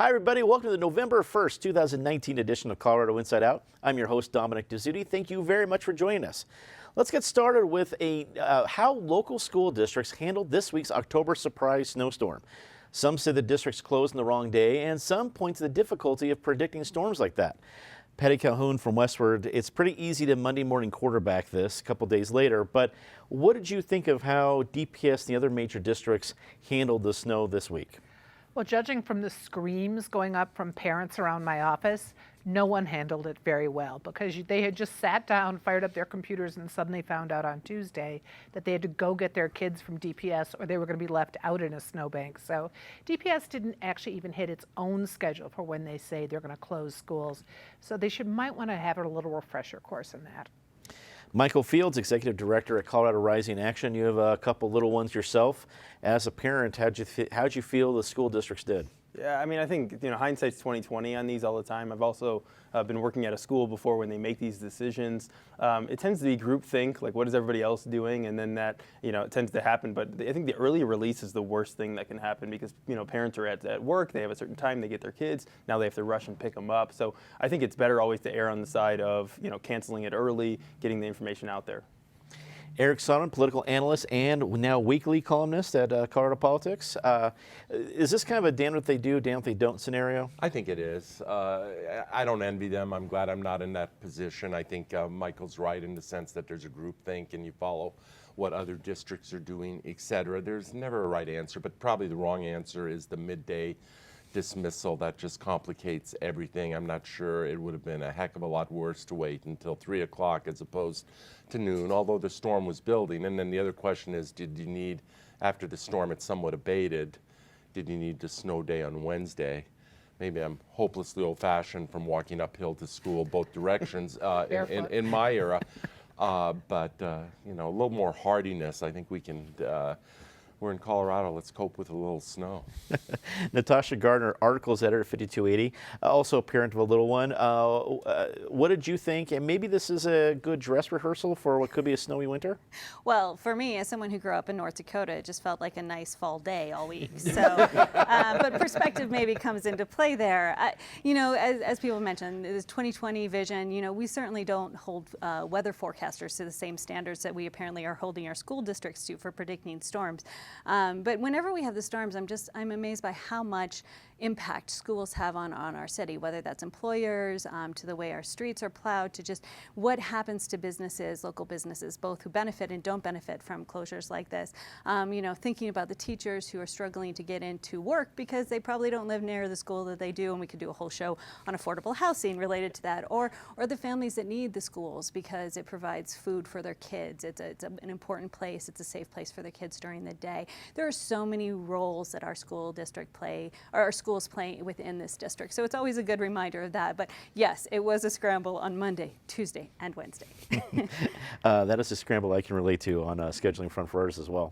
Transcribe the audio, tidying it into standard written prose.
Hi, everybody. Welcome to the November 1st, 2019 edition of Colorado Inside Out. I'm your host, Dominic Dezzuttii. Thank you very much for joining us. Let's get started with how local school districts handled this week's October surprise snowstorm. Some say the districts closed on the wrong day, and some point to the difficulty of predicting storms like that. Patricia Calhoun from Westward, it's pretty easy to Monday morning quarterback this a couple days later, but what did you think of how DPS and the other major districts handled the snow this week? Well, judging from the screams going up from parents around my office, no one handled it very well because they had just sat down, fired up their computers, and suddenly found out on Tuesday that they had to go get their kids from DPS or they were going to be left out in a snowbank. So DPS didn't actually even hit its own schedule for when they say they're going to close schools. So they might want to have a little refresher course in that. Michael Fields, Executive Director at Colorado Rising Action. You have a couple little ones yourself. As a parent, how'd you feel the school districts did? Yeah, I mean, I think, hindsight's 20/20 on these all the time. I've also been working at a school before when they make these decisions. It tends to be groupthink, like what is everybody else doing, and then that, it tends to happen. But I think the early release is the worst thing that can happen because, parents are at work, they have a certain time, they get their kids, now they have to rush and pick them up. So I think it's better always to err on the side of, canceling it early, getting the information out there. Eric Sondermann, political analyst and now weekly columnist at Colorado Politics. Is this kind of a damn if they do, damn if they don't scenario? I think it is. I don't envy them. I'm glad I'm not in that position. I think Michael's right in the sense that there's a group think and you follow what other districts are doing, et cetera. There's never a right answer, but probably the wrong answer is the midday dismissal. That just complicates everything. I'm not sure it would have been a heck of a lot worse to wait until 3 o'clock as opposed to noon, although the storm was building. And then the other question is, did you need, after the storm had somewhat abated, did you need the snow day on Wednesday? Maybe I'm hopelessly old-fashioned from walking uphill to school both directions in my era. But a little more hardiness. I think we can we're in Colorado. Let's cope with a little snow. Natasha Gardner, articles editor at 5280, also a parent of a little one. What did you think? And maybe this is a good dress rehearsal for what could be a snowy winter? Well, for me, as someone who grew up in North Dakota, it just felt like a nice fall day all week. So, but perspective maybe comes into play there. As people mentioned, this 2020 vision, we certainly don't hold weather forecasters to the same standards that we apparently are holding our school districts to for predicting storms. But whenever we have the storms, I'm amazed by how much impact schools have on our city, whether that's employers, to the way our streets are plowed, to just what happens to businesses, local businesses, both who benefit and don't benefit from closures like this. Thinking about the teachers who are struggling to get into work because they probably don't live near the school that they do, and we could do a whole show on affordable housing related to that, or the families that need the schools because it provides food for their kids. It's an important place. It's a safe place for their kids during the day. There are so many roles that our school district play, or our schools play within this district. So it's always a good reminder of that. But yes, it was a scramble on Monday, Tuesday, and Wednesday. That is a scramble I can relate to on scheduling front for ours as well.